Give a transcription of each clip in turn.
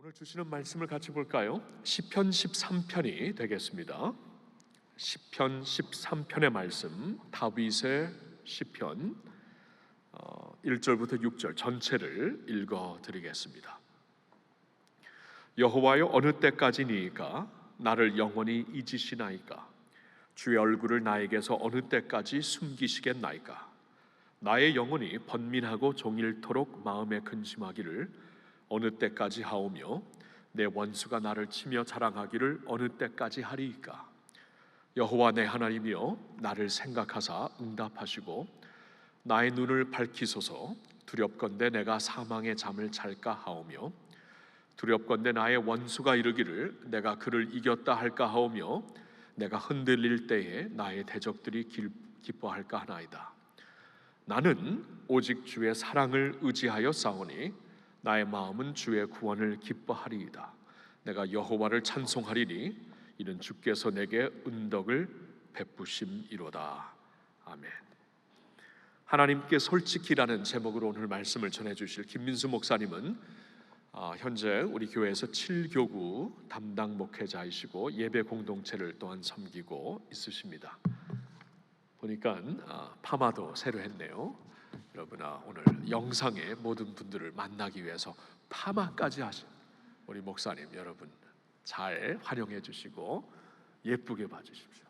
오늘 주시는 말씀을 같이 볼까요? 시편 13편이 되겠습니다. 시편 13편의 말씀, 다윗의 시편 1절부터 6절 전체를 읽어 드리겠습니다. 여호와여, 어느 때까지니이까 나를 영원히 잊으시나이까? 주의 얼굴을 나에게서 어느 때까지 숨기시겠나이까? 나의 영혼이 번민하고 종일토록 마음에 근심하기를 어느 때까지 하오며 내 원수가 나를 치며 자랑하기를 어느 때까지 하리이까? 여호와 내 하나님이여, 나를 생각하사 응답하시고 나의 눈을 밝히소서. 두렵건대 내가 사망의 잠을 잘까 하오며 두렵건대 나의 원수가 이르기를 내가 그를 이겼다 할까 하오며 내가 흔들릴 때에 나의 대적들이 기뻐할까 하나이다. 나는 오직 주의 사랑을 의지하여 싸우니 나의 마음은 주의 구원을 기뻐하리이다. 내가 여호와를 찬송하리니 이는 주께서 내게 은덕을 베푸심이로다. 아멘. 하나님께 솔직히라는 제목으로 오늘 말씀을 전해주실 김민수 목사님은 현재 우리 교회에서 7교구 담당 목회자이시고 예배 공동체를 또한 섬기고 있으십니다. 보니까 파마도 새로 했네요. 여러분, 오늘 영상에 모든 분들을 만나기 위해서 파마까지 하신 우리 목사님, 여러분 잘 활용해 주시고 예쁘게 봐주십시오.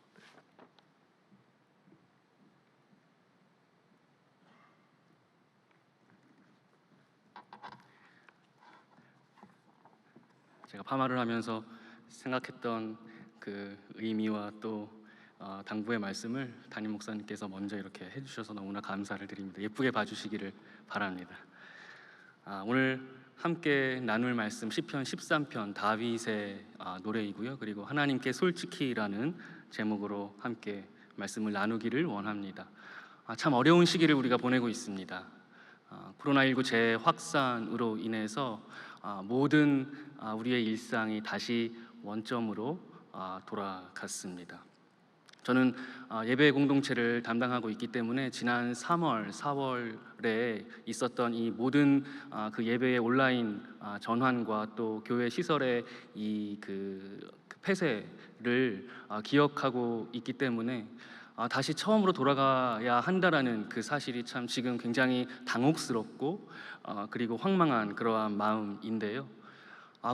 제가 파마를 하면서 생각했던 그 의미와 또 당부의 말씀을 담임 목사님께서 먼저 이렇게 해주셔서 너무나 감사를 드립니다. 예쁘게 봐주시기를 바랍니다. 오늘 함께 나눌 말씀 시편 13편 다윗의 노래이고요. 그리고 하나님께 솔직히라는 제목으로 함께 말씀을 나누기를 원합니다. 참 어려운 시기를 우리가 보내고 있습니다. 코로나19 재확산으로 인해서 모든 우리의 일상이 다시 원점으로 돌아갔습니다. 저는 예배 공동체를 담당하고 있기 때문에 지난 3월, 4월에 있었던 이 모든 그 예배의 온라인 전환과 또 교회 시설의 이 그 폐쇄를 기억하고 있기 때문에 다시 처음으로 돌아가야 한다라는 그 사실이 참 지금 굉장히 당혹스럽고 그리고 황망한 그러한 마음인데요.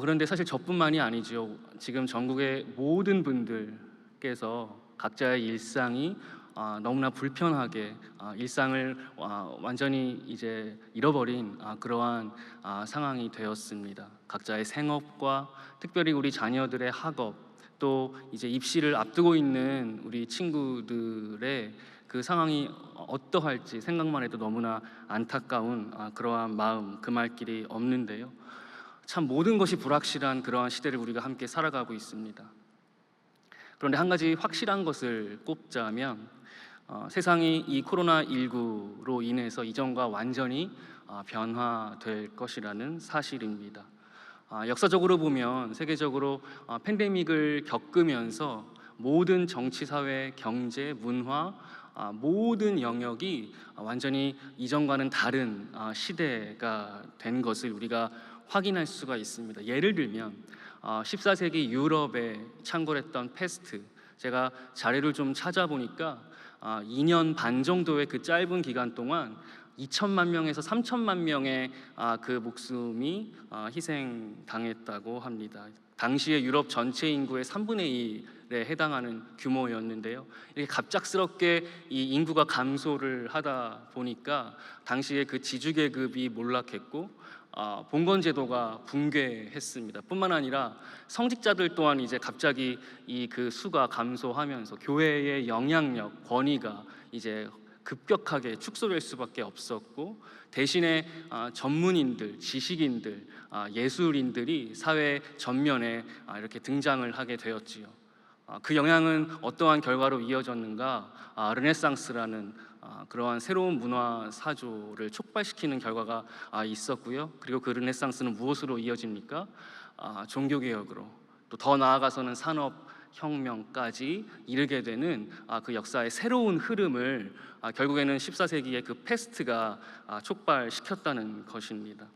그런데 사실 저뿐만이 아니죠. 지금 전국의 모든 분들께서 각자의 일상이 너무나 불편하게 일상을 완전히 이제 잃어버린 그러한 상황이 되었습니다. 각자의 생업과 특별히 우리 자녀들의 학업, 또 이제 입시를 앞두고 있는 우리 친구들의 그 상황이 어떠할지 생각만 해도 너무나 안타까운 그러한 마음 금할 길이 없는데요. 참 모든 것이 불확실한 그러한 시대를 우리가 함께 살아가고 있습니다. 그런데 한 가지 확실한 것을 꼽자면 세상이 이 코로나19로 인해서 이전과 완전히 변화될 것이라는 사실입니다. 역사적으로 보면 세계적으로 팬데믹을 겪으면서 모든 정치, 사회, 경제, 문화 모든 영역이 완전히 이전과는 다른 시대가 된 것을 우리가 확인할 수가 있습니다. 예를 들면 14세기 유럽에 창궐했던 페스트, 제가 자료를 좀 찾아보니까 2년 반 정도의 그 짧은 기간 동안 2천만 명에서 3천만 명의 그 목숨이 희생당했다고 합니다. 당시의 유럽 전체 인구의 3분의 1에 해당하는 규모였는데요. 이렇게 갑작스럽게 이 인구가 감소를 하다 보니까 당시에 그 지주계급이 몰락했고 봉건제도가 붕괴했습니다. 뿐만 아니라 성직자들 또한 이제 갑자기 이 그 수가 감소하면서 교회의 영향력, 권위가 이제 급격하게 축소될 수밖에 없었고, 대신에 전문인들, 지식인들, 예술인들이 사회 전면에 이렇게 등장을 하게 되었지요. 그 영향은 어떠한 결과로 이어졌는가? 르네상스라는 그러한 새로운 문화 사조를 촉발시키는 결과가 있었고요. 그리고 그 르네상스는 무엇으로 이어집니까? 종교개혁으로, 또 더 나아가서는 산업혁명까지 이르게 되는 그 역사의 새로운 흐름을 결국에는 14세기의 그 패스트가 촉발시켰다는 것입니다.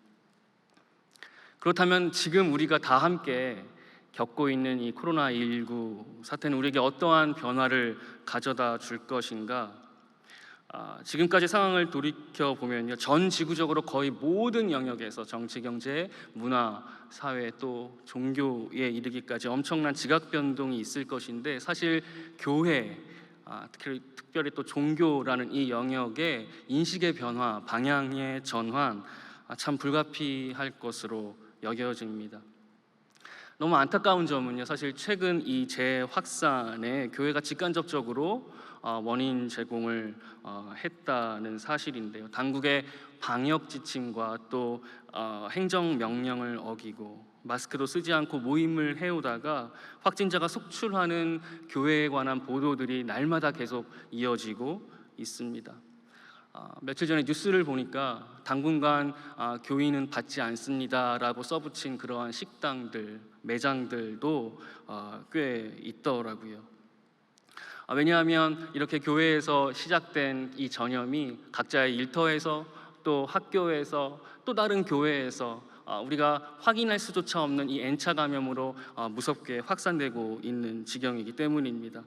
그렇다면 지금 우리가 다 함께 겪고 있는 이 코로나19 사태는 우리에게 어떠한 변화를 가져다 줄 것인가? 지금까지 상황을 돌이켜 보면요, 전 지구적으로 거의 모든 영역에서 정치, 경제, 문화, 사회 또 종교에 이르기까지 엄청난 지각 변동이 있을 것인데, 사실 교회, 특별히 또 종교라는 이 영역의 인식의 변화, 방향의 전환, 참 불가피할 것으로 여겨집니다. 너무 안타까운 점은요, 사실 최근 이 재확산에 교회가 직간접적으로 원인 제공을 했다는 사실인데요. 당국의 방역 지침과 또 행정 명령을 어기고 마스크도 쓰지 않고 모임을 해오다가 확진자가 속출하는 교회에 관한 보도들이 날마다 계속 이어지고 있습니다. 며칠 전에 뉴스를 보니까 당분간 교인은 받지 않습니다라고 써붙인 그러한 식당들, 매장들도 꽤 있더라고요. 왜냐하면 이렇게 교회에서 시작된 이 전염이 각자의 일터에서 또 학교에서 또 다른 교회에서 우리가 확인할 수조차 없는 이 N차 감염으로 무섭게 확산되고 있는 지경이기 때문입니다.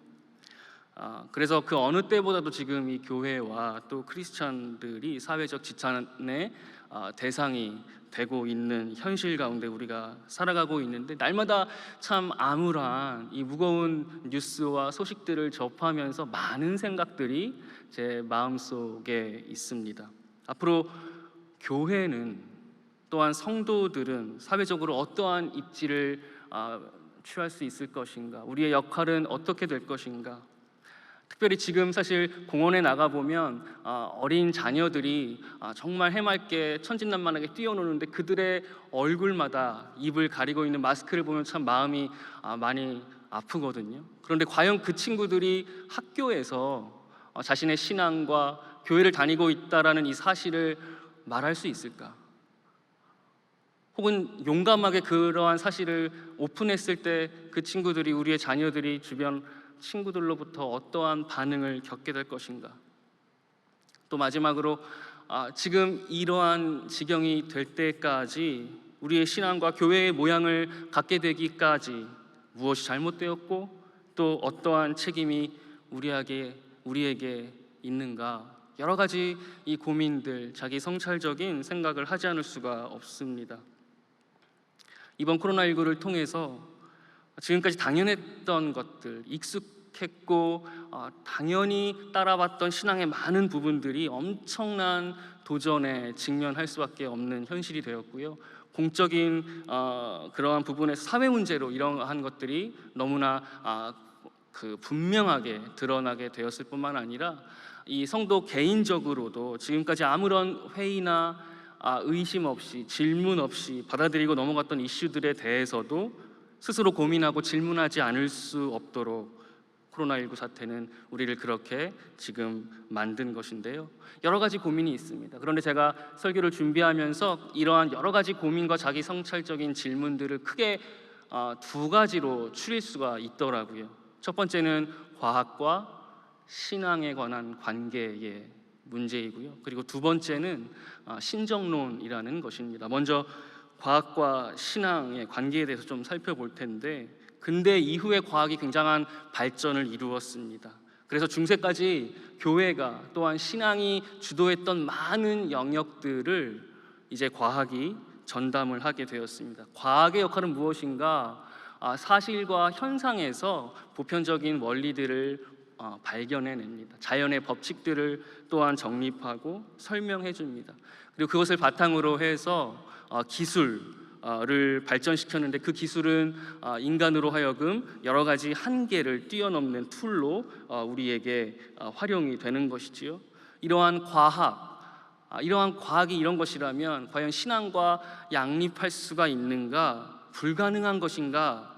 그래서 그 어느 때보다도 지금 이 교회와 또 크리스찬들이 사회적 지탄의 대상이 되고 있는 현실 가운데 우리가 살아가고 있는데, 날마다 참 암울한 이 무거운 뉴스와 소식들을 접하면서 많은 생각들이 제 마음속에 있습니다. 앞으로 교회는 또한 성도들은 사회적으로 어떠한 입지를 취할 수 있을 것인가? 우리의 역할은 어떻게 될 것인가? 특별히 지금 사실 공원에 나가보면 어린 자녀들이 정말 해맑게 천진난만하게 뛰어노는데, 그들의 얼굴마다 입을 가리고 있는 마스크를 보면 참 마음이 많이 아프거든요. 그런데 과연 그 친구들이 학교에서 자신의 신앙과 교회를 다니고 있다라는 이 사실을 말할 수 있을까? 혹은 용감하게 그러한 사실을 오픈했을 때 그 친구들이, 우리의 자녀들이 주변 친구들로부터 어떠한 반응을 겪게 될 것인가? 또 마지막으로 지금 이러한 지경이 될 때까지 우리의 신앙과 교회의 모양을 갖게 되기까지 무엇이 잘못되었고 또 어떠한 책임이 우리에게 있는가? 여러 가지 이 고민들, 자기 성찰적인 생각을 하지 않을 수가 없습니다. 이번 코로나19를 통해서 지금까지 당연했던 것들, 익숙했고 당연히 따라왔던 신앙의 많은 부분들이 엄청난 도전에 직면할 수밖에 없는 현실이 되었고요. 공적인 그러한 부분에서 사회 문제로 이러한 것들이 너무나 분명하게 드러나게 되었을 뿐만 아니라 이 성도 개인적으로도 지금까지 아무런 회의나 의심 없이, 질문 없이 받아들이고 넘어갔던 이슈들에 대해서도 스스로 고민하고 질문하지 않을 수 없도록 코로나19 사태는 우리를 그렇게 지금 만든 것인데요. 여러 가지 고민이 있습니다. 그런데 제가 설교를 준비하면서 이러한 여러 가지 고민과 자기 성찰적인 질문들을 크게 두 가지로 추릴 수가 있더라고요. 첫 번째는 과학과 신앙에 관한 관계의 문제이고요. 그리고 두 번째는 신정론이라는 것입니다. 먼저 과학과 신앙의 관계에 대해서 좀 살펴볼 텐데, 근대 이후의 과학이 굉장한 발전을 이루었습니다. 그래서 중세까지 교회가 또한 신앙이 주도했던 많은 영역들을 이제 과학이 전담을 하게 되었습니다. 과학의 역할은 무엇인가? 사실과 현상에서 보편적인 원리들을 발견해냅니다. 자연의 법칙들을 또한 정립하고 설명해 줍니다. 그리고 그것을 바탕으로 해서 기술을 발전시켰는데, 그 기술은 인간으로 하여금 여러 가지 한계를 뛰어넘는 툴로 우리에게 활용이 되는 것이지요. 이러한 과학이 이런 것이라면 과연 신앙과 양립할 수가 있는가? 불가능한 것인가?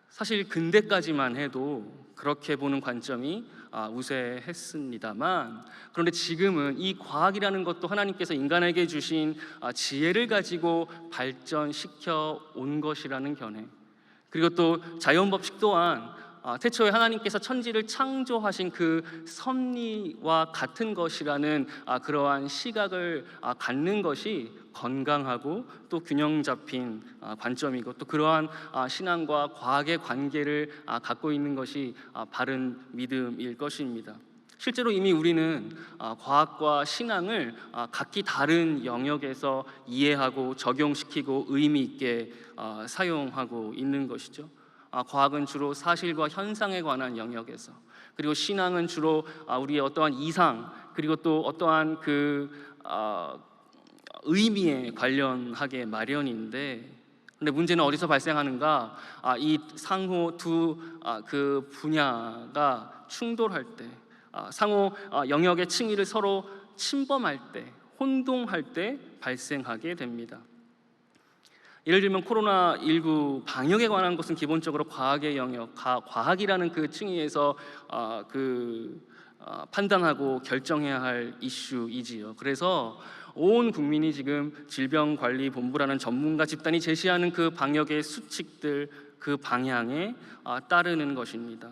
사실 근대까지만 해도 그렇게 보는 관점이 우세했습니다만, 그런데 지금은 이 과학이라는 것도 하나님께서 인간에게 주신 지혜를 가지고 발전시켜 온 것이라는 견해, 그리고 또 자연법칙 또한 태초에 하나님께서 천지를 창조하신 그 섭리와 같은 것이라는 그러한 시각을 갖는 것이 건강하고 또 균형 잡힌 관점이고, 또 그러한 신앙과 과학의 관계를 갖고 있는 것이 바른 믿음일 것입니다. 실제로 이미 우리는 과학과 신앙을 각기 다른 영역에서 이해하고 적용시키고 의미 있게 사용하고 있는 것이죠. 과학은 주로 사실과 현상에 관한 영역에서, 그리고 신앙은 주로 우리의 어떠한 이상, 그리고 또 어떠한 의미에 관련하게 마련인데, 근데 문제는 어디서 발생하는가? 이 상호 두 그 분야가 충돌할 때, 상호 영역의 칭의를 서로 침범할 때, 혼동할 때 발생하게 됩니다. 예를 들면 코로나19 방역에 관한 것은 기본적으로 과학의 영역, 과학이라는 그 층위에서 판단하고 결정해야 할 이슈이지요. 그래서 온 국민이 지금 질병관리본부라는 전문가 집단이 제시하는 그 방역의 수칙들, 그 방향에 따르는 것입니다.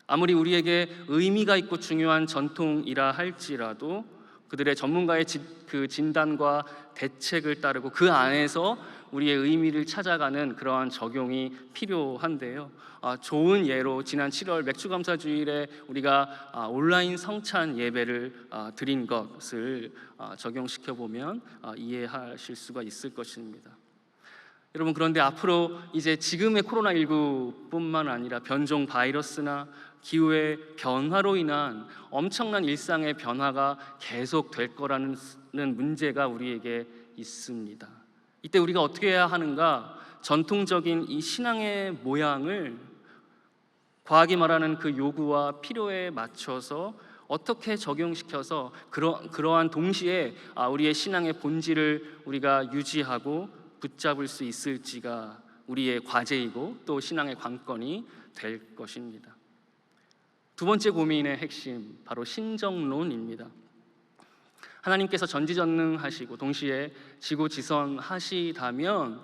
아무리 우리에게 의미가 있고 중요한 전통이라 할지라도 그들의 전문가의 그 진단과 대책을 따르고 그 안에서 우리의 의미를 찾아가는 그러한 적용이 필요한데요. 좋은 예로 지난 7월 맥주감사주일에 우리가 온라인 성찬 예배를 드린 것을 적용시켜 보면 이해하실 수가 있을 것입니다. 여러분, 그런데 앞으로 이제 지금의 코로나19뿐만 아니라 변종 바이러스나 기후의 변화로 인한 엄청난 일상의 변화가 계속될 거라는 문제가 우리에게 있습니다. 이때 우리가 어떻게 해야 하는가? 전통적인 이 신앙의 모양을 과학이 말하는 그 요구와 필요에 맞춰서 어떻게 적용시켜서 그러한 동시에 우리의 신앙의 본질을 우리가 유지하고 붙잡을 수 있을지가 우리의 과제이고 또 신앙의 관건이 될 것입니다. 두 번째 고민의 핵심, 바로 신정론입니다. 하나님께서 전지전능하시고 동시에 지고지선하시다면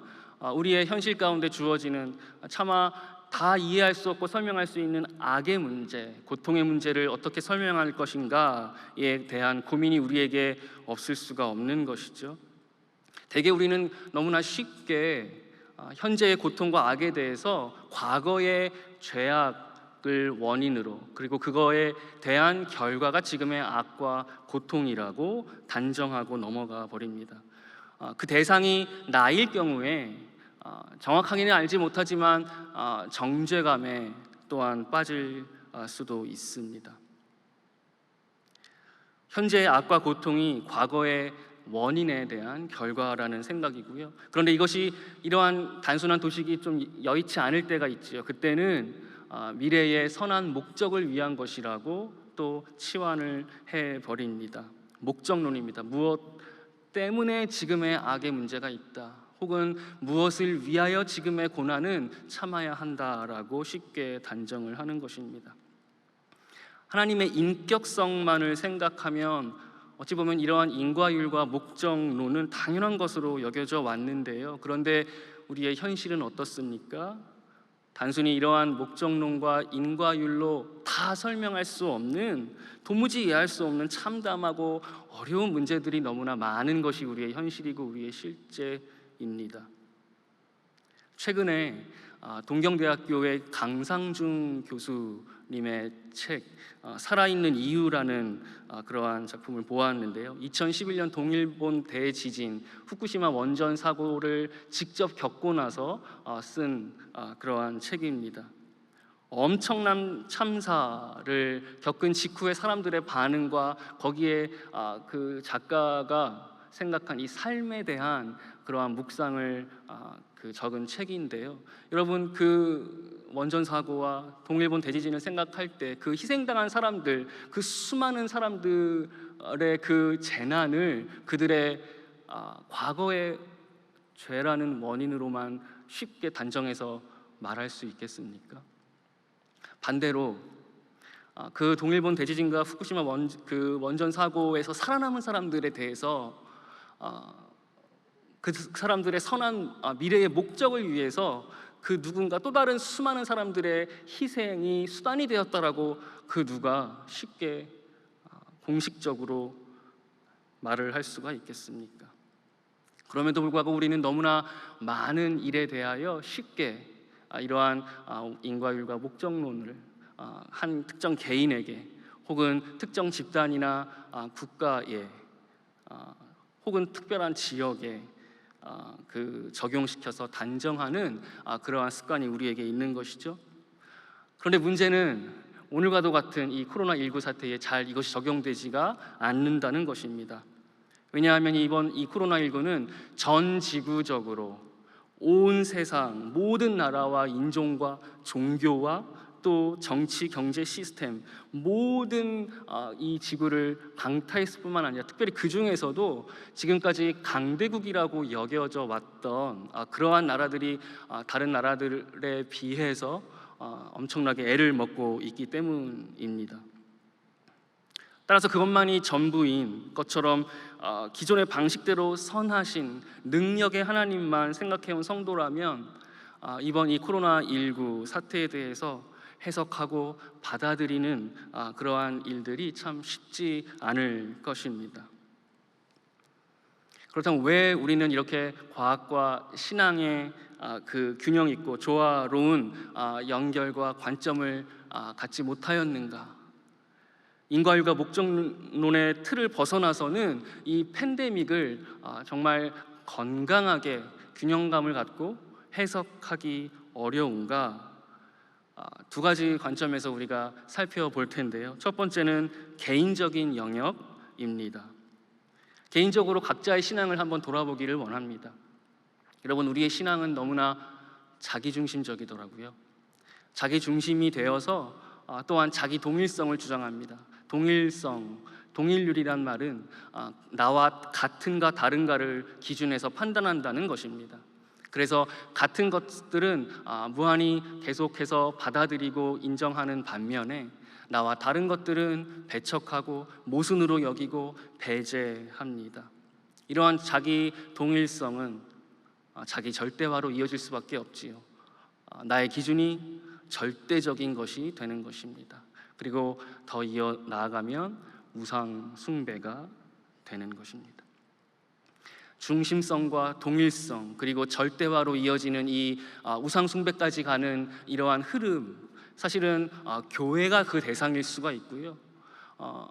우리의 현실 가운데 주어지는 차마 다 이해할 수 없고 설명할 수 있는 악의 문제, 고통의 문제를 어떻게 설명할 것인가에 대한 고민이 우리에게 없을 수가 없는 것이죠. 대개 우리는 너무나 쉽게 현재의 고통과 악에 대해서 과거의 죄악을 원인으로, 그리고 그거에 대한 결과가 지금의 악과 고통이라고 단정하고 넘어가 버립니다. 그 대상이 나일 경우에 정확하게는 알지 못하지만 정죄감에 또한 빠질 수도 있습니다. 현재의 악과 고통이 과거의 원인에 대한 결과라는 생각이고요. 그런데 이것이 이러한 단순한 도식이 좀 여의치 않을 때가 있지요. 그때는 미래의 선한 목적을 위한 것이라고 또 치환을 해버립니다. 목적론입니다. 무엇 때문에 지금의 악의 문제가 있다, 혹은 무엇을 위하여 지금의 고난은 참아야 한다라고 쉽게 단정을 하는 것입니다. 하나님의 인격성만을 생각하면 어찌 보면 이러한 인과율과 목적론은 당연한 것으로 여겨져 왔는데요. 그런데 우리의 현실은 어떻습니까? 단순히 이러한 목적론과 인과율로 다 설명할 수 없는, 도무지 이해할 수 없는 참담하고 어려운 문제들이 너무나 많은 것이 우리의 현실이고 우리의 실제입니다. 최근에 동경대학교의 강상중 교수님의 책 살아있는 이유라는 그러한 작품을 보았는데요. 2011년 동일본 대지진 후쿠시마 원전 사고를 직접 겪고 나서 쓴 그러한 책입니다. 엄청난 참사를 겪은 직후의 사람들의 반응과 거기에 그 작가가 생각한 이 삶에 대한 그러한 묵상을 적은 책인데요. 여러분, 그 원전 사고와 동일본 대지진을 생각할 때 그 희생당한 사람들, 그 수많은 사람들의 그 재난을 그들의 과거의 죄라는 원인으로만 쉽게 단정해서 말할 수 있겠습니까? 반대로 그 동일본 대지진과 후쿠시마 원전 사고에서 살아남은 사람들에 대해서 그 사람들의 선한 미래의 목적을 위해서 그 누군가 또 다른 수많은 사람들의 희생이 수단이 되었다라고 그 누가 쉽게 공식적으로 말을 할 수가 있겠습니까? 그럼에도 불구하고 우리는 너무나 많은 일에 대하여 쉽게 이러한 인과율과 목적론을 한 특정 개인에게 혹은 특정 집단이나 국가에 혹은 특별한 지역에 적용시켜서 단정하는 그러한 습관이 우리에게 있는 것이죠. 그런데 문제는 오늘과도 같은 이 코로나19 사태에 잘 이것이 적용되지가 않는다는 것입니다. 왜냐하면 이번 이 코로나19는 전 지구적으로 온 세상 모든 나라와 인종과 종교와 또 정치, 경제 시스템 모든 이 지구를 강타했을 뿐만 아니라 특별히 그 중에서도 지금까지 강대국이라고 여겨져 왔던 그러한 나라들이 다른 나라들에 비해서 엄청나게 애를 먹고 있기 때문입니다. 따라서 그것만이 전부인 것처럼 기존의 방식대로 선하신 능력의 하나님만 생각해온 성도라면 이번 이 코로나19 사태에 대해서 해석하고 받아들이는 그러한 일들이 참 쉽지 않을 것입니다. 그렇다면 왜 우리는 이렇게 과학과 신앙의 그 균형 있고 조화로운 연결과 관점을 갖지 못하였는가? 인과율과 목적론의 틀을 벗어나서는 이 팬데믹을 정말 건강하게 균형감을 갖고 해석하기 어려운가? 두 가지 관점에서 우리가 살펴볼 텐데요. 첫 번째는 개인적인 영역입니다. 개인적으로 각자의 신앙을 한번 돌아보기를 원합니다. 여러분, 우리의 신앙은 너무나 자기중심적이더라고요. 자기중심이 되어서 또한 자기 동일성을 주장합니다. 동일률이란 말은 나와 같은가 다른가를 기준해서 판단한다는 것입니다. 그래서 같은 것들은 무한히 계속해서 받아들이고 인정하는 반면에 나와 다른 것들은 배척하고 모순으로 여기고 배제합니다. 이러한 자기 동일성은 자기 절대화로 이어질 수밖에 없지요. 나의 기준이 절대적인 것이 되는 것입니다. 그리고 더 이어 나아가면 우상 숭배가 되는 것입니다. 중심성과 동일성 그리고 절대화로 이어지는 이 우상 숭배까지 가는 이러한 흐름, 사실은 교회가 그 대상일 수가 있고요.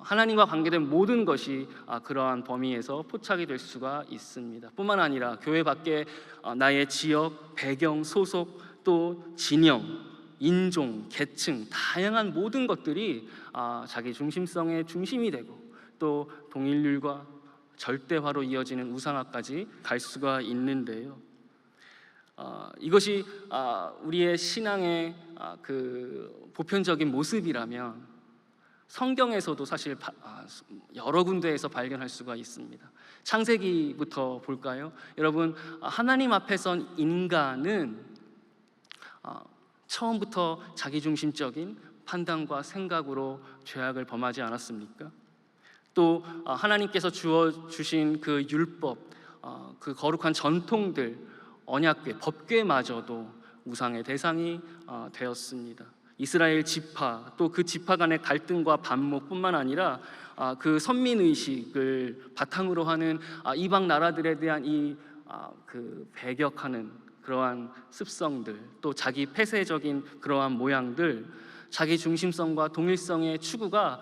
하나님과 관계된 모든 것이 그러한 범위에서 포착이 될 수가 있습니다. 뿐만 아니라 교회 밖에 나의 지역, 배경, 소속, 또 진영, 인종, 계층, 다양한 모든 것들이 자기 중심성의 중심이 되고 또 동일률과 절대화로 이어지는 우상화까지 갈 수가 있는데요. 이것이 우리의 신앙의 그 보편적인 모습이라면 성경에서도 사실 여러 군데에서 발견할 수가 있습니다. 창세기부터 볼까요? 여러분, 하나님 앞에선 인간은 처음부터 자기중심적인 판단과 생각으로 죄악을 범하지 않았습니까? 또 하나님께서 주신 그 율법, 그 거룩한 전통들, 언약궤, 법궤마저도 우상의 대상이 되었습니다. 이스라엘 지파, 또 그 지파 간의 갈등과 반목뿐만 아니라 그 선민의식을 바탕으로 하는 이방 나라들에 대한 그 배격하는 그러한 습성들, 또 자기 폐쇄적인 그러한 모양들, 자기 중심성과 동일성의 추구가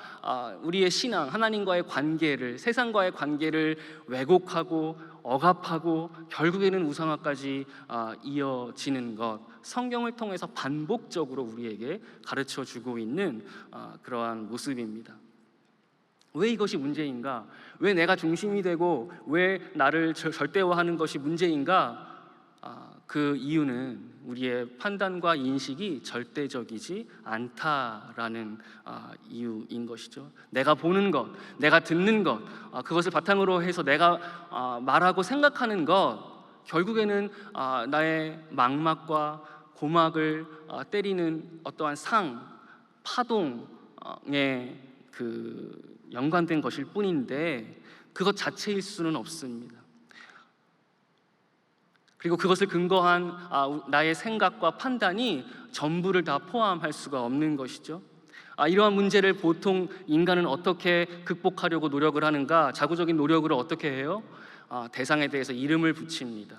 우리의 신앙, 하나님과의 관계를, 세상과의 관계를 왜곡하고 억압하고 결국에는 우상화까지 이어지는 것, 성경을 통해서 반복적으로 우리에게 가르쳐주고 있는 그러한 모습입니다. 왜 이것이 문제인가? 왜 내가 중심이 되고 왜 나를 절대화하는 것이 문제인가? 그 이유는 우리의 판단과 인식이 절대적이지 않다라는 이유인 것이죠. 내가 보는 것, 내가 듣는 것, 그것을 바탕으로 해서 내가 말하고 생각하는 것, 결국에는 나의 망막과 고막을 때리는 어떠한 파동에 연관된 것일 뿐인데 그것 자체일 수는 없습니다. 그리고 그것을 근거한 나의 생각과 판단이 전부를 다 포함할 수가 없는 것이죠. 이러한 문제를 보통 인간은 어떻게 극복하려고 노력을 하는가? 자구적인 노력을 어떻게 해요? 대상에 대해서 이름을 붙입니다.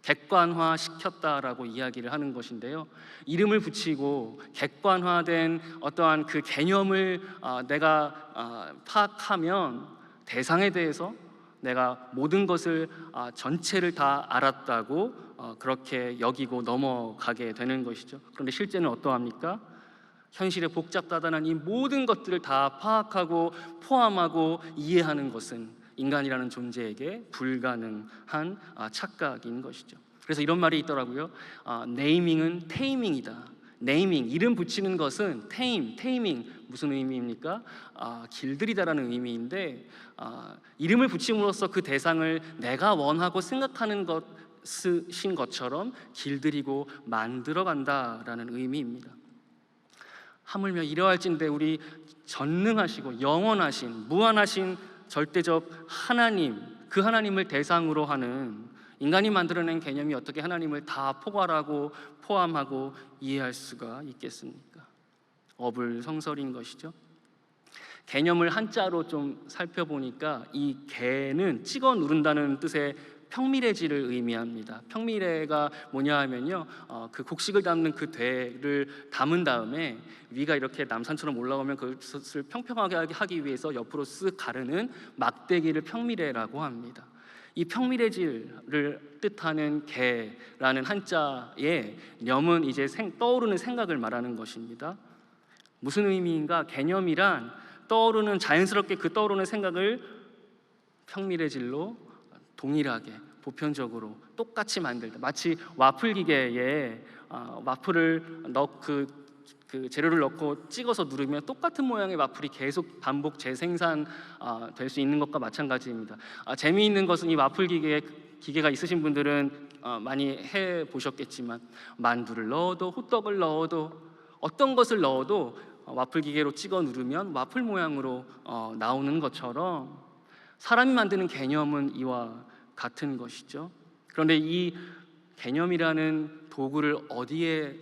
객관화 시켰다라고 이야기를 하는 것인데요. 이름을 붙이고 객관화된 어떠한 그 개념을 내가 파악하면 대상에 대해서 내가 모든 것을 전체를 다 알았다고 그렇게 여기고 넘어가게 되는 것이죠. 그런데 실제는 어떠합니까? 현실의 복잡다단한 이 모든 것들을 다 파악하고 포함하고 이해하는 것은 인간이라는 존재에게 불가능한 착각인 것이죠. 그래서 이런 말이 있더라고요. 네이밍은 테이밍이다. 네이밍, 이름 붙이는 것은 테이밍 무슨 의미입니까? 길들이다라는 의미인데 이름을 붙임으로써 그 대상을 내가 원하고 생각하는 것인 것처럼 길들이고 만들어간다라는 의미입니다. 하물며 이러할진대 우리 전능하시고 영원하신 무한하신 절대적 하나님, 그 하나님을 대상으로 하는 인간이 만들어낸 개념이 어떻게 하나님을 다 포괄하고 포함하고 이해할 수가 있겠습니까? 어불성설인 것이죠. 개념을 한자로 좀 살펴보니까 이 개는 찍어 누른다는 뜻의 평밀해지를 의미합니다. 평밀해가 뭐냐 하면요, 그 곡식을 담는 그 대를 담은 다음에 위가 이렇게 남산처럼 올라오면 그것을 평평하게 하기 위해서 옆으로 쓱 가르는 막대기를 평밀해라고 합니다. 이 평밀해질을 뜻하는 개라는 한자의 념은 이제 떠오르는 생각을 말하는 것입니다. 무슨 의미인가? 개념이란 자연스럽게 그 떠오르는 생각을 평밀해질로 동일하게 보편적으로 똑같이 만들다. 마치 와플 기계에 와플을 그 재료를 넣고 찍어서 누르면 똑같은 모양의 와플이 계속 반복 재생산 될 수 있는 것과 마찬가지입니다. 재미있는 것은 이 와플 기계가 있으신 분들은 많이 해 보셨겠지만 만두를 넣어도 호떡을 넣어도 어떤 것을 넣어도 와플 기계로 찍어 누르면 와플 모양으로 나오는 것처럼 사람이 만드는 개념은 이와 같은 것이죠. 그런데 이 개념이라는 도구를 어디에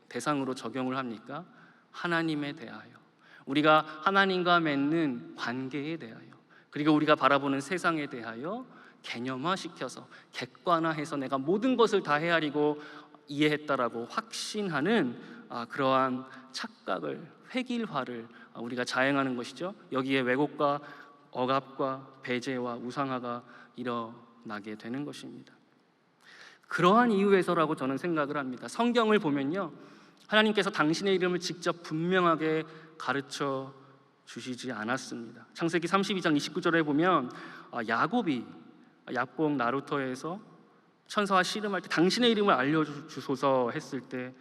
대상으로 적용을 합니까? 하나님에 대하여, 우리가 하나님과 맺는 관계에 대하여, 그리고 우리가 바라보는 세상에 대하여 개념화시켜서 객관화해서 내가 모든 것을 다 헤아리고 이해했다라고 확신하는 그러한 착각을, 획일화를 우리가 자행하는 것이죠. 여기에 왜곡과 억압과 배제와 우상화가 일어나게 되는 것입니다. 그러한 이유에서라고 저는 생각을 합니다. 성경을 보면요, 하나님께서 당신의 이름을 직접 분명하게 가르쳐 주시지 않았습니다. 창세기 32장 29절에 보면 야곱이 야곱 나루터에서 천사와 씨름할 때 당신의 이름을 알려주소서 했을 때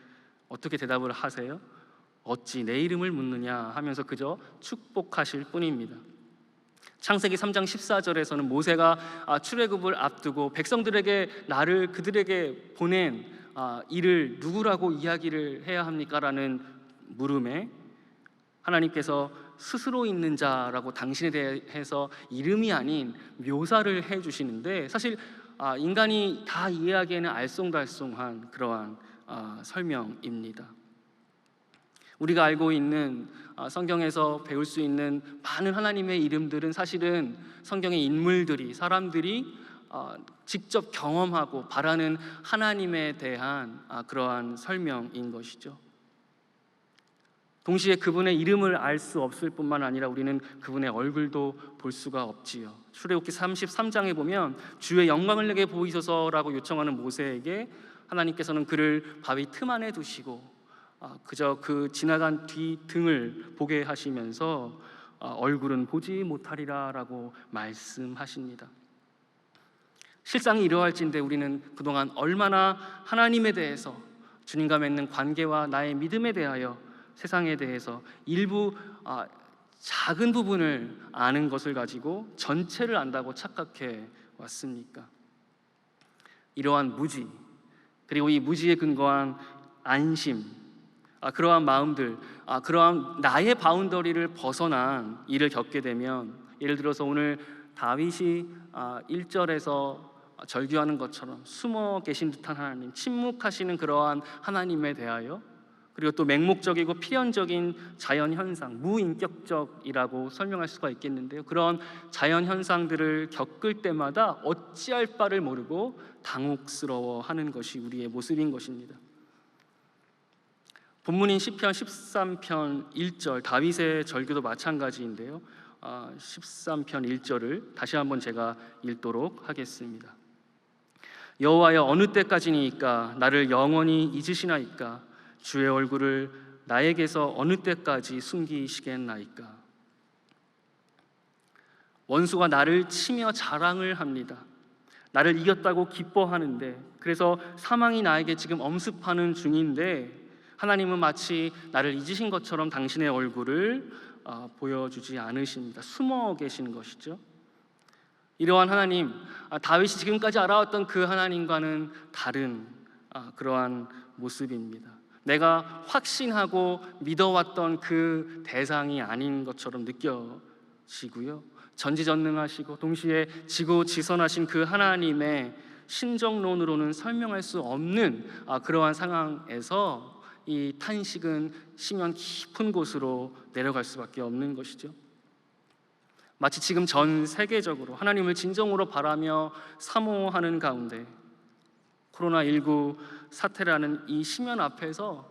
어떻게 대답을 하세요? 어찌 내 이름을 묻느냐 하면서 그저 축복하실 뿐입니다. 창세기 3장 14절에서는 모세가 출애굽을 앞두고 백성들에게 나를 그들에게 보낸 이를 누구라고 이야기를 해야 합니까? 라는 물음에 하나님께서 스스로 있는 자라고 당신에 대해서 이름이 아닌 묘사를 해주시는데, 사실 인간이 다 이해하기에는 알쏭달쏭한 그러한 설명입니다. 우리가 알고 있는 성경에서 배울 수 있는 많은 하나님의 이름들은 사실은 성경의 인물들이, 사람들이 직접 경험하고 바라는 하나님에 대한 그러한 설명인 것이죠. 동시에 그분의 이름을 알 수 없을 뿐만 아니라 우리는 그분의 얼굴도 볼 수가 없지요. 출애굽기 33장에 보면 주의 영광을 내게 보이소서라고 요청하는 모세에게 하나님께서는 그를 바위 틈 안에 두시고 그저 그 지나간 뒤 등을 보게 하시면서 얼굴은 보지 못하리라라고 말씀하십니다. 실상이 이러할진대 우리는 그동안 얼마나 하나님에 대해서, 주님과 맺는 관계와 나의 믿음에 대하여, 세상에 대해서 일부 작은 부분을 아는 것을 가지고 전체를 안다고 착각해 왔습니까? 이러한 무지, 그리고 이 무지에 근거한 안심, 그러한 마음들, 그러한 나의 바운더리를 벗어난 일을 겪게 되면, 예를 들어서 오늘 다윗이 1절에서 절규하는 것처럼 숨어 계신 듯한 하나님, 침묵하시는 그러한 하나님에 대하여, 그리고 또 맹목적이고 필연적인 자연 현상, 무인격적이라고 설명할 수가 있겠는데요. 그런 자연 현상들을 겪을 때마다 어찌할 바를 모르고 당혹스러워하는 것이 우리의 모습인 것입니다. 본문인 시편 13편 1절 다윗의 절규도 마찬가지인데요. 13편 1절을 다시 한번 제가 읽도록 하겠습니다. 여호와여, 어느 때까지니이까 나를 영원히 잊으시나이까? 주의 얼굴을 나에게서 어느 때까지 숨기시겠나이까? 원수가 나를 치며 자랑을 합니다. 나를 이겼다고 기뻐하는데, 그래서 사망이 나에게 지금 엄습하는 중인데, 하나님은 마치 나를 잊으신 것처럼 당신의 얼굴을 보여주지 않으십니다. 숨어 계시는 것이죠. 이러한 하나님, 다윗이 지금까지 알아왔던 그 하나님과는 다른 그러한 모습입니다. 내가 확신하고 믿어왔던 그 대상이 아닌 것처럼 느껴지고요. 전지전능하시고 동시에 지고지선하신 그 하나님의 신정론으로는 설명할 수 없는 그러한 상황에서 이 탄식은 심연 깊은 곳으로 내려갈 수밖에 없는 것이죠. 마치 지금 전 세계적으로 하나님을 진정으로 바라며 사모하는 가운데 코로나19 사태라는 이 심연 앞에서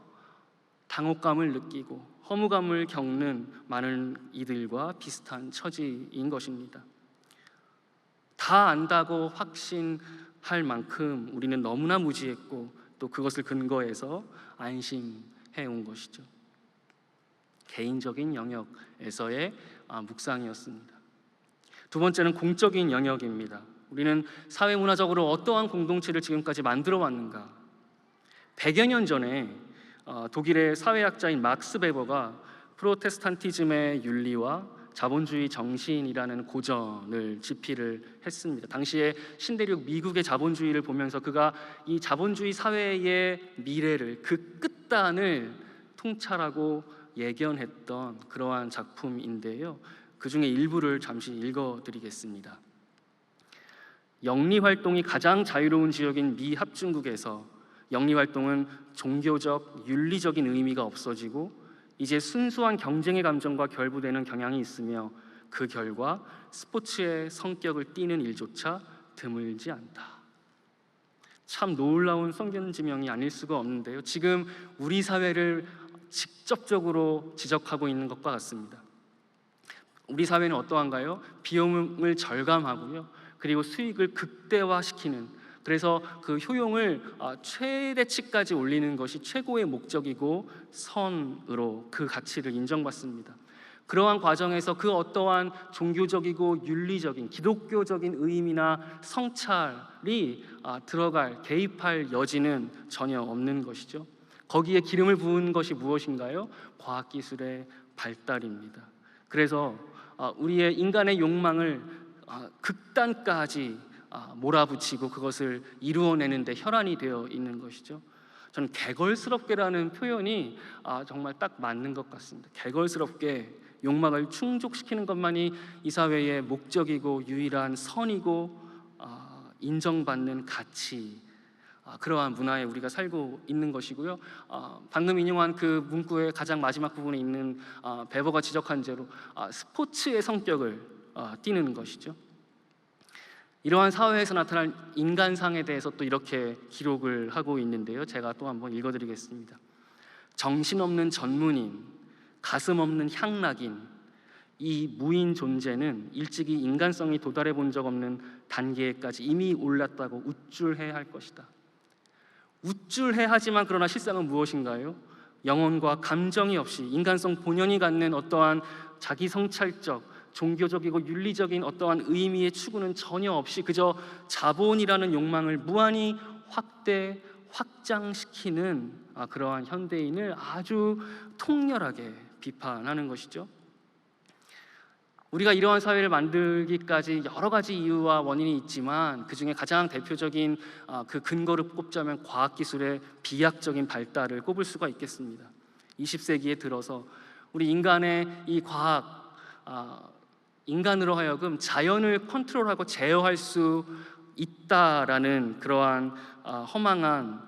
당혹감을 느끼고 허무감을 겪는 많은 이들과 비슷한 처지인 것입니다. 다 안다고 확신할 만큼 우리는 너무나 무지했고 또 그것을 근거해서 안심해 온 것이죠. 개인적인 영역에서의 묵상이었습니다. 두 번째는 공적인 영역입니다. 우리는 사회문화적으로 어떠한 공동체를 지금까지 만들어 왔는가? 100여 년 전에 독일의 사회학자인 막스 베버가 프로테스탄티즘의 윤리와 자본주의 정신이라는 고전을 집필을 했습니다. 당시에 신대륙 미국의 자본주의를 보면서 그가 이 자본주의 사회의 미래를, 그 끝단을 통찰하고 예견했던 그러한 작품인데요. 그 중에 일부를 잠시 읽어드리겠습니다. 영리활동이 가장 자유로운 지역인 미 합중국에서 영리활동은 종교적, 윤리적인 의미가 없어지고 이제 순수한 경쟁의 감정과 결부되는 경향이 있으며 그 결과 스포츠의 성격을 띠는 일조차 드물지 않다. 참 놀라운 성경 지명이 아닐 수가 없는데요. 지금 우리 사회를 직접적으로 지적하고 있는 것과 같습니다. 우리 사회는 어떠한가요? 비용을 절감하고요. 그리고 수익을 극대화시키는, 그래서 그 효용을 최대치까지 올리는 것이 최고의 목적이고 선으로 그 가치를 인정받습니다. 그러한 과정에서 그 어떠한 종교적이고 윤리적인 기독교적인 의미나 성찰이 개입할 여지는 전혀 없는 것이죠. 거기에 기름을 부은 것이 무엇인가요? 과학기술의 발달입니다. 그래서 우리의 인간의 욕망을 극단까지 몰아붙이고 그것을 이루어내는 데 혈안이 되어 있는 것이죠. 저는 개걸스럽게라는 표현이 정말 딱 맞는 것 같습니다. 개걸스럽게 욕망을 충족시키는 것만이 이 사회의 목적이고 유일한 선이고 인정받는 가치, 그러한 문화에 우리가 살고 있는 것이고요. 방금 인용한 그 문구의 가장 마지막 부분에 있는 베버가 지적한 대로 스포츠의 성격을 띠는 것이죠. 이러한 사회에서 나타날 인간상에 대해서 또 이렇게 기록을 하고 있는데요. 제가 또 한번 읽어드리겠습니다. 정신없는 전문인, 가슴 없는 향락인, 이 무인 존재는 일찍이 인간성이 도달해 본 적 없는 단계까지 이미 올랐다고 우쭐해 할 것이다. 우쭐해 하지만 그러나 실상은 무엇인가요? 영혼과 감정이 없이 인간성 본연이 갖는 어떠한 자기 성찰적, 종교적이고 윤리적인 어떠한 의미의 추구는 전혀 없이 그저 자본이라는 욕망을 무한히 확장시키는 그러한 현대인을 아주 통렬하게 비판하는 것이죠. 우리가 이러한 사회를 만들기까지 여러 가지 이유와 원인이 있지만 그 중에 가장 대표적인 그 근거를 꼽자면 과학기술의 비약적인 발달을 꼽을 수가 있겠습니다. 20세기에 들어서 우리 인간의 이 과학, 인간으로 하여금 자연을 컨트롤하고 제어할 수 있다라는 그러한 허망한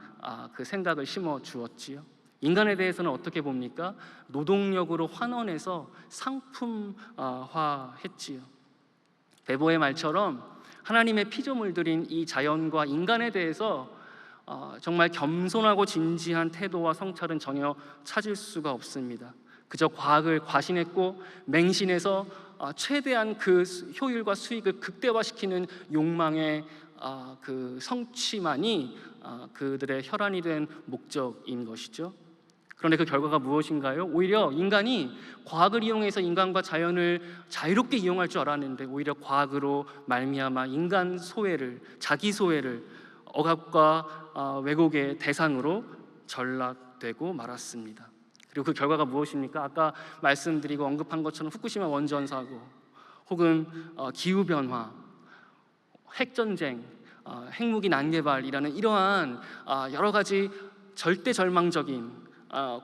그 생각을 심어 주었지요. 인간에 대해서는 어떻게 봅니까? 노동력으로 환원해서 상품화했지요. 베보의 말처럼 하나님의 피조물 들인 이 자연과 인간에 대해서 정말 겸손하고 진지한 태도와 성찰은 전혀 찾을 수가 없습니다. 그저 과학을 과신했고 맹신해서 최대한 그 효율과 수익을 극대화시키는 욕망의 그 성취만이 그들의 혈안이 된 목적인 것이죠. 그런데 그 결과가 무엇인가요? 오히려 인간이 과학을 이용해서 인간과 자연을 자유롭게 이용할 줄 알았는데 오히려 과학으로 말미암아 인간 소외를, 자기 소외를 억압과 왜곡의 대상으로 전락되고 말았습니다. 그리고 그 결과가 무엇입니까? 아까 말씀드리고 언급한 것처럼 후쿠시마 원전 사고, 혹은 기후 변화, 핵전쟁, 핵무기 난개발이라는 이러한 여러 가지 절대 절망적인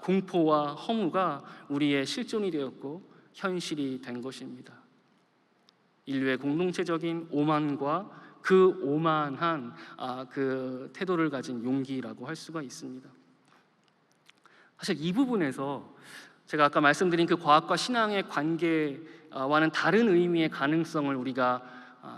공포와 허무가 우리의 실존이 되었고 현실이 된 것입니다. 인류의 공동체적인 오만과 그 오만한 그 태도를 가진 용기라고 할 수가 있습니다. 사실 이 부분에서 제가 아까 말씀드린 그 과학과 신앙의 관계와는 다른 의미의 가능성을 우리가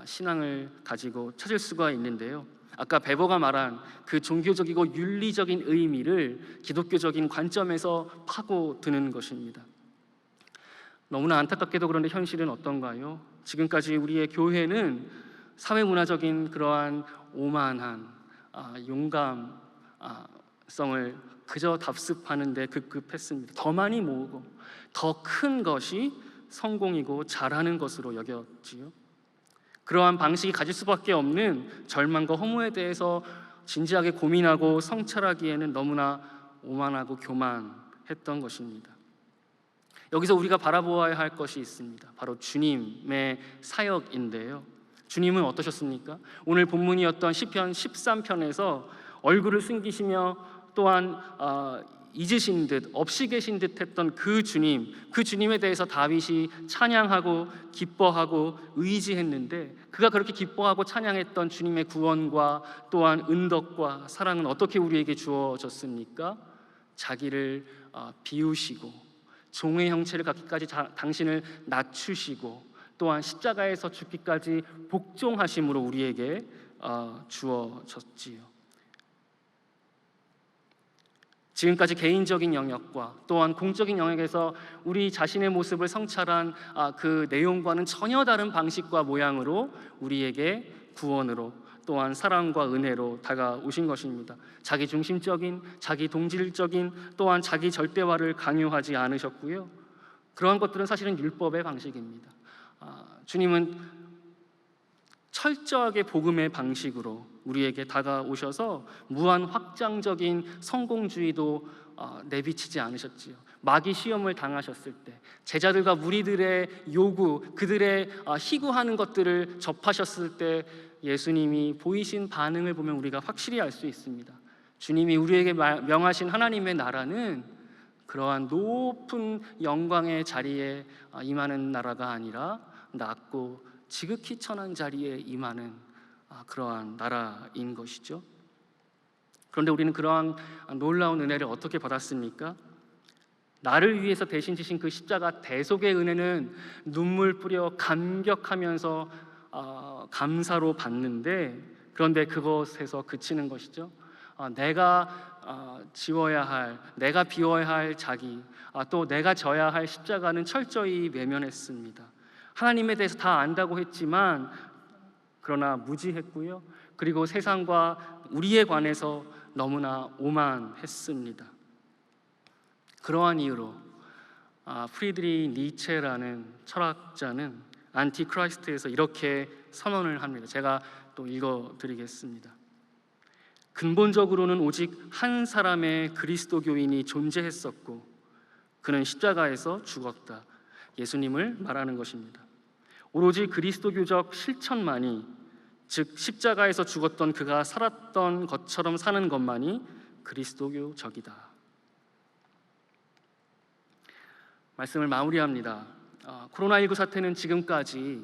신앙을 가지고 찾을 수가 있는데요. 아까 베버가 말한 그 종교적이고 윤리적인 의미를 기독교적인 관점에서 파고드는 것입니다. 너무나 안타깝게도 그런데 현실은 어떤가요? 지금까지 우리의 교회는 사회문화적인 그러한 오만한 용감성을 그저 답습하는 데 급급했습니다. 더 많이 모으고 더 큰 것이 성공이고 잘하는 것으로 여겼지요. 그러한 방식이 가질 수밖에 없는 절망과 허무에 대해서 진지하게 고민하고 성찰하기에는 너무나 오만하고 교만했던 것입니다. 여기서 우리가 바라보아야 할 것이 있습니다. 바로 주님의 사역인데요. 주님은 어떠셨습니까? 오늘 본문이었던 시편 13편에서 얼굴을 숨기시며 또한 잊으신 듯 없이 계신 듯 했던 그 주님, 그 주님에 대해서 다윗이 찬양하고 기뻐하고 의지했는데, 그가 그렇게 기뻐하고 찬양했던 주님의 구원과 또한 은덕과 사랑은 어떻게 우리에게 주어졌습니까? 자기를 비우시고 종의 형체를 갖기까지 당신을 낮추시고 또한 십자가에서 죽기까지 복종하심으로 우리에게 주어졌지요. 지금까지 개인적인 영역과 또한 공적인 영역에서 우리 자신의 모습을 성찰한 그 내용과는 전혀 다른 방식과 모양으로 우리에게 구원으로 또한 사랑과 은혜로 다가오신 것입니다. 자기 중심적인, 자기 동질적인 또한 자기 절대화를 강요하지 않으셨고요. 그러한 것들은 사실은 율법의 방식입니다. 주님은 철저하게 복음의 방식으로 우리에게 다가오셔서 무한 확장적인 성공주의도 내비치지 않으셨지요. 마귀 시험을 당하셨을 때, 제자들과 무리들의 요구, 그들의 희구하는 것들을 접하셨을 때 예수님이 보이신 반응을 보면 우리가 확실히 알 수 있습니다. 주님이 우리에게 명하신 하나님의 나라는 그러한 높은 영광의 자리에 임하는 나라가 아니라 낮고 지극히 천한 자리에 임하는 그러한 나라인 것이죠. 그런데 우리는 그러한 놀라운 은혜를 어떻게 받았습니까? 나를 위해서 대신 지신 그 십자가 대속의 은혜는 눈물 뿌려 감격하면서 감사로 받는데, 그런데 그것에서 그치는 것이죠. 내가 지워야 할, 내가 비워야 할 자기, 또 내가 져야 할 십자가는 철저히 외면했습니다. 하나님에 대해서 다 안다고 했지만 그러나 무지했고요. 그리고 세상과 우리에 관해서 너무나 오만했습니다. 그러한 이유로 프리드리 니체라는 철학자는 안티크라이스트에서 이렇게 선언을 합니다. 제가 또 읽어드리겠습니다. 근본적으로는 오직 한 사람의 그리스도교인이 존재했었고 그는 십자가에서 죽었다. 예수님을 말하는 것입니다. 오로지 그리스도교적 실천만이, 즉 십자가에서 죽었던 그가 살았던 것처럼 사는 것만이 그리스도교적이다. 말씀을 마무리합니다. 코로나19 사태는 지금까지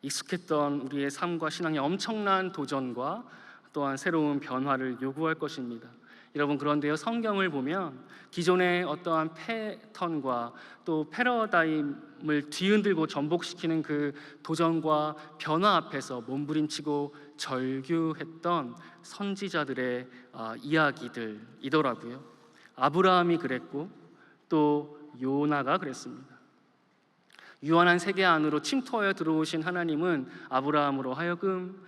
익숙했던 우리의 삶과 신앙에 엄청난 도전과 또한 새로운 변화를 요구할 것입니다. 여러분, 그런데요, 성경을 보면 기존의 어떠한 패턴과 또 패러다임을 뒤흔들고 전복시키는 그 도전과 변화 앞에서 몸부림치고 절규했던 선지자들의 이야기들이더라고요. 아브라함이 그랬고 또 요나가 그랬습니다. 유한한 세계 안으로 침투하여 들어오신 하나님은 아브라함으로 하여금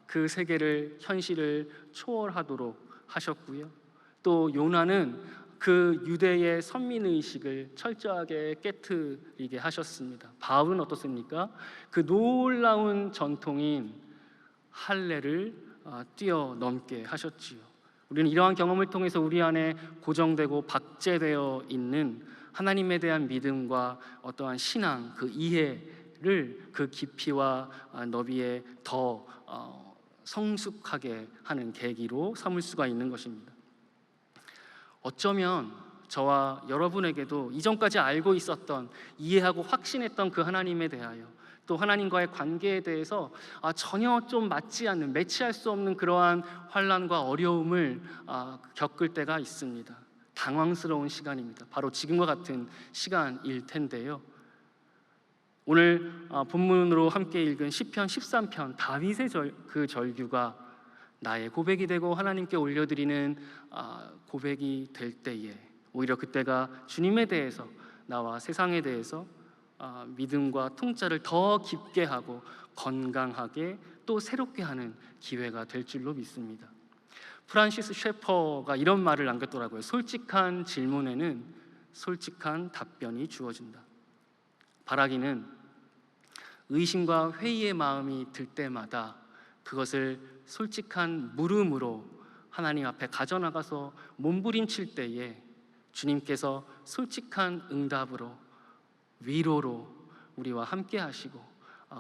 그 세계를 현실을 초월하도록 하셨고요. 또 요나는 그 유대의 선민의식을 철저하게 깨트리게 하셨습니다. 바울은 어떻습니까? 그 놀라운 전통인 할례를 뛰어넘게 하셨지요. 우리는 이러한 경험을 통해서 우리 안에 고정되고 박제되어 있는 하나님에 대한 믿음과 어떠한 신앙, 그 이해를 그 깊이와 너비에 더 성숙하게 하는 계기로 삼을 수가 있는 것입니다. 어쩌면 저와 여러분에게도 이전까지 알고 있었던, 이해하고 확신했던 그 하나님에 대하여, 또 하나님과의 관계에 대해서 전혀 좀 맞지 않는, 매치할 수 없는 그러한 환난과 어려움을 겪을 때가 있습니다. 당황스러운 시간입니다. 바로 지금과 같은 시간일 텐데요. 오늘 본문으로 함께 읽은 시편 13편 다윗의 그 절규가 나의 고백이 되고 하나님께 올려드리는 고백이 될 때에, 오히려 그때가 주님에 대해서, 나와 세상에 대해서 믿음과 통짜를 더 깊게 하고 건강하게 또 새롭게 하는 기회가 될 줄로 믿습니다. 프란시스 셰퍼가 이런 말을 남겼더라고요. 솔직한 질문에는 솔직한 답변이 주어진다. 바라기는 의심과 회의의 마음이 들 때마다 그것을 솔직한 물음으로 하나님 앞에 가져나가서 몸부림칠 때에 주님께서 솔직한 응답으로, 위로로 우리와 함께 하시고,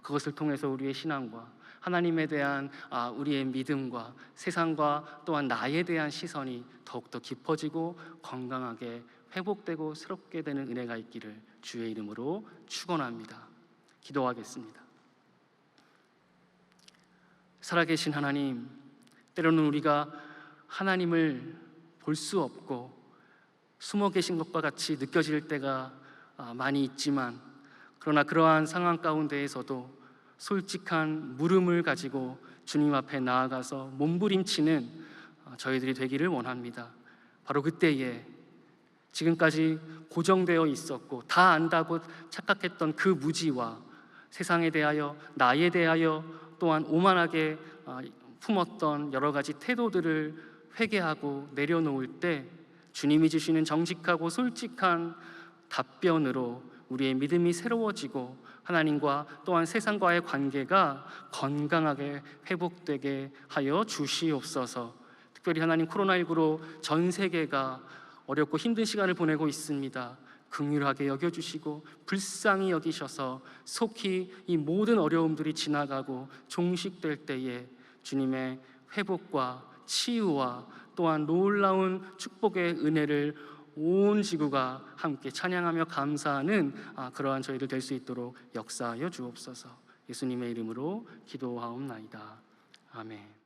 그것을 통해서 우리의 신앙과 하나님에 대한 우리의 믿음과 세상과 또한 나에 대한 시선이 더욱더 깊어지고 건강하게 회복되고 새롭게 되는 은혜가 있기를 주의 이름으로 축원합니다. 기도하겠습니다. 살아계신 하나님, 때로는 우리가 하나님을 볼 수 없고 숨어 계신 것과 같이 느껴질 때가 많이 있지만, 그러나 그러한 상황 가운데에서도 솔직한 물음을 가지고 주님 앞에 나아가서 몸부림치는 저희들이 되기를 원합니다. 바로 그때에 지금까지 고정되어 있었고 다 안다고 착각했던 그 무지와 세상에 대하여, 나에 대하여 또한 오만하게 품었던 여러 가지 태도들을 회개하고 내려놓을 때 주님이 주시는 정직하고 솔직한 답변으로 우리의 믿음이 새로워지고 하나님과 또한 세상과의 관계가 건강하게 회복되게 하여 주시옵소서. 특별히 하나님, 코로나19로 전 세계가 어렵고 힘든 시간을 보내고 있습니다. 긍휼하게 여겨주시고 불쌍히 여기셔서 속히 이 모든 어려움들이 지나가고 종식될 때에 주님의 회복과 치유와 또한 놀라운 축복의 은혜를 온 지구가 함께 찬양하며 감사하는 그러한 저희들 될 수 있도록 역사하여 주옵소서. 예수님의 이름으로 기도하옵나이다. 아멘.